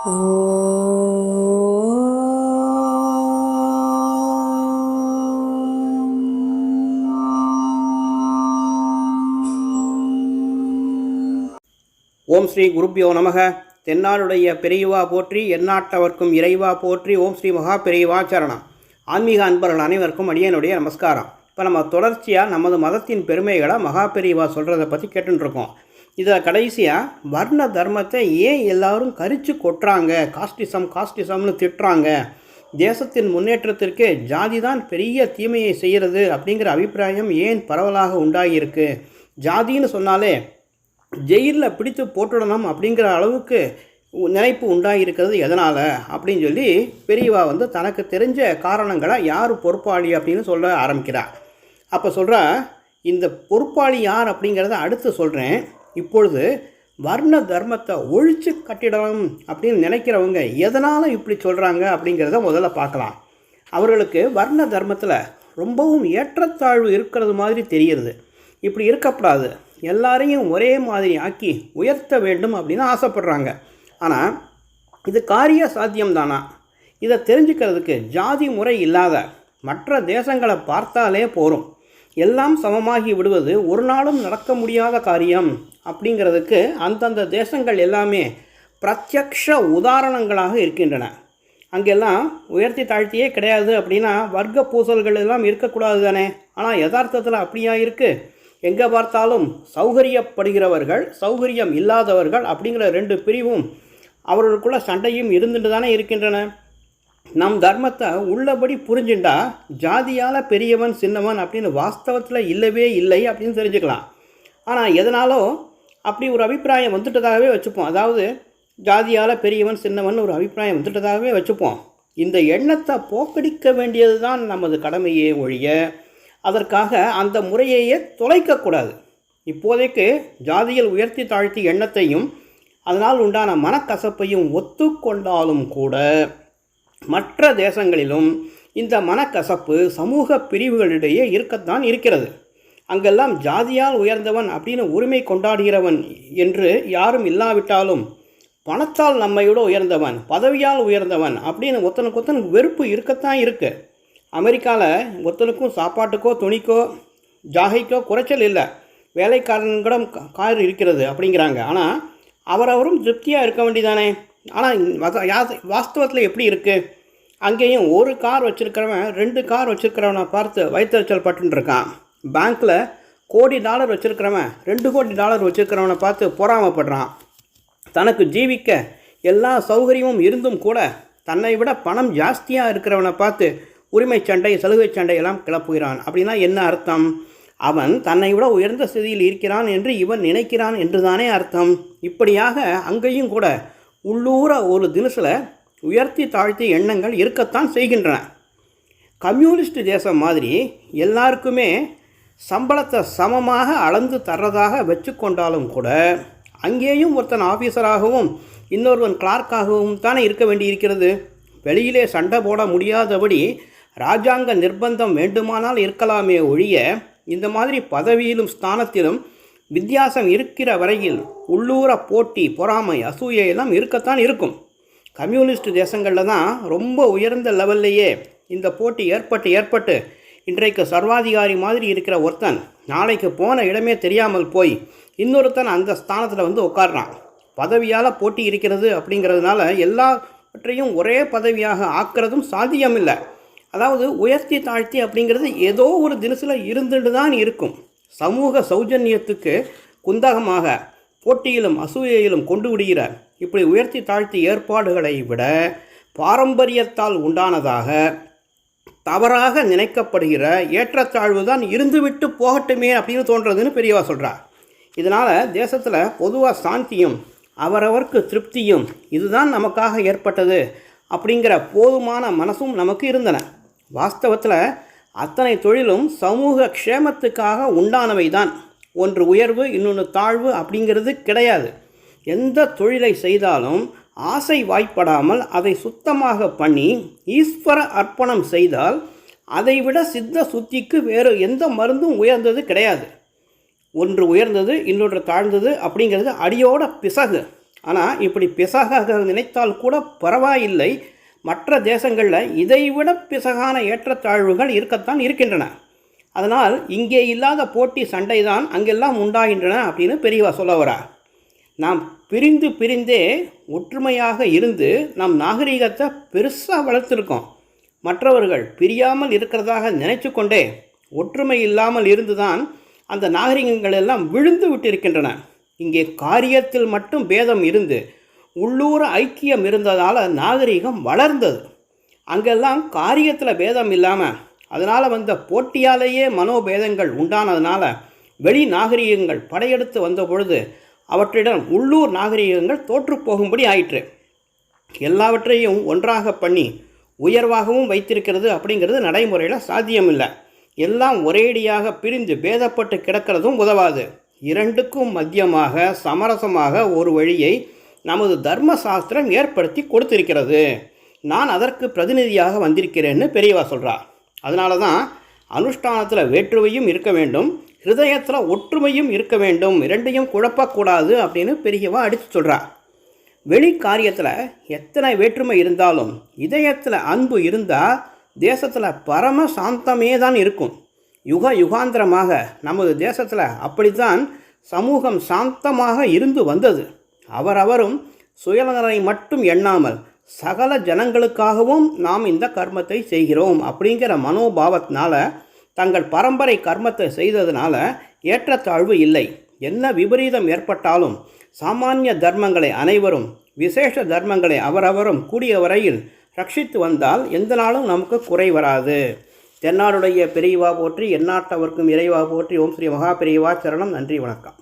ஓம் ஸ்ரீ குருப்யோ நமக. தென்னாளுடைய பெரியவா போற்றி, எந்நாட்டவர்க்கும் இறைவா போற்றி. ஓம் ஸ்ரீ மகா பெரியவா சரணம். ஆன்மீக அன்பர்கள் அனைவருக்கும் அடியனுடைய நமஸ்காரம். இப்போ நம்ம தொடர்ச்சியாக நமது மதத்தின் பெருமைகளை மகா பெரியவா சொல்கிறத பற்றி கேட்டுருக்கோம். இதில் கடைசியாக வர்ண தர்மத்தை ஏன் எல்லாரும் கரிச்சு கொட்டுறாங்க, காஸ்டிசம்னு திட்டுறாங்க, தேசத்தின் முன்னேற்றத்திற்கு ஜாதி தான் பெரிய தீமையை செய்கிறது அப்படிங்கிற அபிப்பிராயம் ஏன் பரவலாக உண்டாகியிருக்கு, ஜாதின்னு சொன்னாலே ஜெயிலில் பிடித்து போட்டுடணும் அப்படிங்கிற அளவுக்கு நினைப்பு உண்டாகிருக்கிறது எதனால் அப்படின்னு சொல்லி பெரியவா தனக்கு தெரிஞ்ச காரணங்களை யார் பொறுப்பாளி அப்படின்னு சொல்ல ஆரம்பிக்கிறார். அப்போ சொல்கிற இந்த பொறுப்பாளி யார் அப்படிங்கிறத அடுத்து சொல்கிறேன். இப்பொழுது வர்ண தர்மத்தை ஒழித்து கட்டிடணும் அப்படின்னு நினைக்கிறவங்க எதனால் இப்படி சொல்கிறாங்க அப்படிங்கிறத முதல்ல பார்க்கலாம். அவர்களுக்கு வர்ண தர்மத்தில் ரொம்பவும் ஏற்றத்தாழ்வு இருக்கிறது மாதிரி தெரிகிறது. இப்படி இருக்கப்படாது, எல்லாரையும் ஒரே மாதிரி ஆக்கி உயர்த்த வேண்டும் அப்படின்னு ஆசைப்படுறாங்க. ஆனால் இது காரிய சாத்தியம்தானா? இதை தெரிஞ்சுக்கிறதுக்கு ஜாதி முறை இல்லாத மற்ற தேசங்களை பார்த்தாலே போகும். எல்லாம் சமமாகி விடுவது ஒரு நாளும் நடக்க முடியாத காரியம் அப்படிங்கிறதுக்கு அந்தந்த தேசங்கள் எல்லாமே பிரத்யக்ஷ உதாரணங்களாக இருக்கின்றன. அங்கெல்லாம் உயர்த்தி தாழ்த்தியே கிடையாது அப்படின்னா வர்க்க பூசல்கள் எல்லாம் இருக்கக்கூடாது தானே. ஆனால் யதார்த்தத்தில் அப்படியா இருக்குது? எங்கே பார்த்தாலும் சௌகரியப்படுகிறவர்கள், சௌகரியம் இல்லாதவர்கள் அப்படிங்கிற ரெண்டு பிரிவும் அவர்களுக்குள்ள சண்டையும் இருந்துட்டு தானே இருக்கின்றன. நம் தர்மத்தை உள்ளபடி புரிஞ்சுட்டா ஜாதியால் பெரியவன் சின்னவன் அப்படின்னு வாஸ்தவத்தில் இல்லவே இல்லை அப்படின்னு தெரிஞ்சுக்கலாம். ஆனால் எதனாலோ அப்படி ஒரு அபிப்பிராயம் வந்துட்டதாகவே வச்சுப்போம். அதாவது ஜாதியால் பெரியவன் சின்னவன் ஒரு அபிப்பிராயம் வந்துட்டதாகவே வச்சுப்போம். இந்த எண்ணத்தை போக்கடிக்க வேண்டியது தான் நமது கடமையே ஒழிய அதற்காக அந்த முறையையே தொலைக்கக்கூடாது. இப்போதைக்கு ஜாதியில் உயர்த்தி தாழ்த்தி எண்ணத்தையும் அதனால் உண்டான மனக்கசப்பையும் ஒத்துக்கொண்டாலும் கூட மற்ற தேசங்களிலும் இந்த மனக்கசப்பு சமூக பிரிவுகளிடையே இருக்கத்தான் இருக்கிறது. அங்கெல்லாம் ஜாதியால் உயர்ந்தவன் அப்படின்னு உரிமை கொண்டாடுகிறவன் என்று யாரும் இல்லாவிட்டாலும் பணத்தால் நம்மையோட உயர்ந்தவன், பதவியால் உயர்ந்தவன் அப்படின்னு ஒருத்தனுக்கு வெறுப்பு இருக்கத்தான் இருக்குது. அமெரிக்காவில் ஒருத்தனுக்கும் சாப்பாட்டுக்கோ துணிக்கோ ஜாகைக்கோ குறைச்சல் இல்லை, வேலைக்காரன்கிடம் கார் இருக்கிறது அப்படிங்கிறாங்க. ஆனால் அவரவரும் திருப்தியாக இருக்க வேண்டியதானே. ஆனால் வாஸ்தவத்தில் எப்படி இருக்குது? அங்கேயும் ஒரு கார் வச்சுருக்கிறவன் 2 கார் வச்சுருக்கிறவனை பார்த்து வயிற்றுச்சல் பட்டுருக்கான். பேங்க்கில் $1,00,00,000 வச்சுருக்கிறவன் $2,00,00,000 வச்சுருக்கிறவனை பார்த்து பொறாமப்படுறான். தனக்கு ஜீவிக்க எல்லா சௌகரியமும் இருந்தும் கூட தன்னை விட பணம் ஜாஸ்தியாக இருக்கிறவனை பார்த்து உரிமை சண்டை, சலுகை சண்டை எல்லாம் கிளப்புகிறான். அப்படின்னா என்ன அர்த்தம்? அவன் தன்னை விட உயர்ந்த ஸ்திதியில் இருக்கிறான் என்று இவன் நினைக்கிறான் என்று தானே அர்த்தம். இப்படியாக அங்கேயும் கூட உள்ளூர ஒரு தினசில் உயர்த்தி தாழ்த்தி எண்ணங்கள் இருக்கத்தான் செய்கின்றன. கம்யூனிஸ்ட் தேசம் மாதிரி எல்லாருக்குமே சம்பளத்தை சமமாக அளந்து தர்றதாக வச்சு கொண்டாலும் கூட அங்கேயும் ஒருத்தன் ஆஃபீஸராகவும் இன்னொருவன் கிளார்க்காகவும் தானே இருக்க வேண்டியிருக்கிறது. வெளியிலே சண்டை போட முடியாதபடி இராஜாங்க நிர்பந்தம் வேண்டுமானால் இருக்கலாமே ஒழிய இந்த மாதிரி பதவியிலும் ஸ்தானத்திலும் வித்தியாசம் இருக்கிற வரையில் உள்ளூர போட்டி, பொறாமை, அசூயெல்லாம் இருக்கத்தான் இருக்கும். கம்யூனிஸ்ட் தேசங்களில் தான் ரொம்ப உயர்ந்த லெவல்லையே இந்த போட்டி ஏற்பட்டு இன்றைக்கு சர்வாதிகாரி மாதிரி இருக்கிற ஒருத்தன் நாளைக்கு போன இடமே தெரியாமல் போய் இன்னொருத்தன் அந்த ஸ்தானத்தில் உட்கார்றான். பதவியால் போட்டி இருக்கிறது அப்படிங்கிறதுனால எல்லாவற்றையும் ஒரே பதவியாக ஆக்கிறதும் சாத்தியமில்லை. அதாவது உயர்த்தி தாழ்த்தி அப்படிங்கிறது ஏதோ ஒரு தினசில் இருந்துட்டு தான் இருக்கும். சமூக சௌஜன்யத்துக்கு குந்தகமாக போட்டியிலும் அசூயையிலும் கொண்டு விடுகிற இப்படி உயர்த்தி தாழ்த்தி ஏற்பாடுகளை விட பாரம்பரியத்தால் உண்டானதாக தவறாக நினைக்கப்படுகிற ஏற்றத்தாழ்வு தான் இருந்துவிட்டு போகட்டுமே அப்படின்னு தோன்றதுன்னு பெரியவா சொல்கிறார். இதனால் தேசத்தில் பொதுவாக சாந்தியும் அவரவருக்கு திருப்தியும் இதுதான் நமக்காக ஏற்பட்டது அப்படிங்கிற போதுமான மனசும் நமக்கு இருந்தன. வாஸ்தவத்தில் அத்தனை தொழிலும் சமூக க்ஷேமத்துக்காக உண்டானவை தான். ஒன்று உயர்வு இன்னொன்று தாழ்வு அப்படிங்கிறது கிடையாது. எந்த தொழிலை செய்தாலும் ஆசை வாய்ப்படாமல் அதை சுத்தமாக பண்ணி ஈஸ்வர அர்ப்பணம் செய்தால் அதைவிட சித்த சுத்திக்கு வேறு எந்த மருந்தும் உயர்ந்தது கிடையாது. ஒன்று உயர்ந்தது இன்னொன்று தாழ்ந்தது அப்படிங்கிறது அடியோட பிசகு. ஆனால் இப்படி பிசகாக நினைத்தால் கூட பரவாயில்லை, மற்ற தேசங்களில் இதைவிட பிசகான ஏற்றத்தாழ்வுகள் இருக்கத்தான் இருக்கின்றன. அதனால் இங்கே இல்லாத போட்டி சண்டை தான் அங்கெல்லாம் உண்டாகின்றன அப்படின்னு பெரியவா சொல்ல வரார். நாம் பிரிந்தே ஒற்றுமையாக இருந்து நம் நாகரிகத்தை பெருசாக வளர்த்துருக்கோம். மற்றவர்கள் பிரியாமல் இருக்கிறதாக நினைச்சு கொண்டே ஒற்றுமை இல்லாமல் இருந்துதான் அந்த நாகரிகங்கள் எல்லாம் விழுந்து விட்டிருக்கின்றன. இங்கே காரியத்தில் மட்டும் பேதம் இருந்து உள்ளூர ஐக்கியம் இருந்ததால் நாகரிகம் வளர்ந்தது. அங்கெல்லாம் காரியத்தில் பேதம் இல்லாமல் அதனால் வந்த போட்டியாலேயே மனோபேதங்கள் உண்டானதுனால வெளி நாகரிகங்கள் படையெடுத்து வந்த பொழுது அவற்றிடம் உள்ளூர் நாகரிகங்கள் தோற்று போகும்படி ஆயிற்று. எல்லாவற்றையும் ஒன்றாக பண்ணி உயர்வாகவும் வைத்திருக்கிறது அப்படிங்கிறது நடைமுறையில் சாத்தியமில்லை. எல்லாம் ஒரேடியாக பிரிந்து பேதப்பட்டு கிடக்கிறதும் உதவாது. இரண்டுக்கும் மத்தியமாக சமரசமாக ஒரு வழியை நமது தர்மசாஸ்திரம் ஏற்படுத்தி கொடுத்திருக்கிறது. நான் அதற்கு பிரதிநிதியாக வந்திருக்கிறேன்னு பெரியவா சொல்கிறார். அதனால தான் அனுஷ்டானத்தில் வேற்றுமையும் இருக்க வேண்டும், ஹிருதயத்தில் ஒற்றுமையும் இருக்க வேண்டும், இரண்டையும் குழப்பக்கூடாது அப்படின்னு பெரியவா அடித்து சொல்கிறார். வெளி காரியத்தில் எத்தனை வேற்றுமை இருந்தாலும் இதயத்தில் அன்பு இருந்தால் தேசத்தில் பரம சாந்தமே தான் இருக்கும். யுகாந்திரமாக நமது தேசத்தில் அப்படித்தான் சமூகம் சாந்தமாக இருந்து வந்தது. அவரவரும் சுயநலனை மட்டும் எண்ணாமல் சகல ஜனங்களுக்காகவும் நாம் இந்த கர்மத்தை செய்கிறோம் அப்படிங்கிற மனோபாவத்தினால தங்கள் பரம்பரை கர்மத்தை செய்ததுனால ஏற்றத்தாழ்வு இல்லை. என்ன விபரீதம் ஏற்பட்டாலும் சாமானிய தர்மங்களை அனைவரும், விசேஷ தர்மங்களை அவரவரும் கூடிய வரையில் ரட்சித்து வந்தால் எந்த நாளும் நமக்கு குறை வராது. தென்னாடுடைய பெரியவா போற்றி, எந்நாட்டவர்க்கும் இறைவா போற்றி. ஓம் ஸ்ரீ மகா பெரியவா சரணம். நன்றி, வணக்கம்.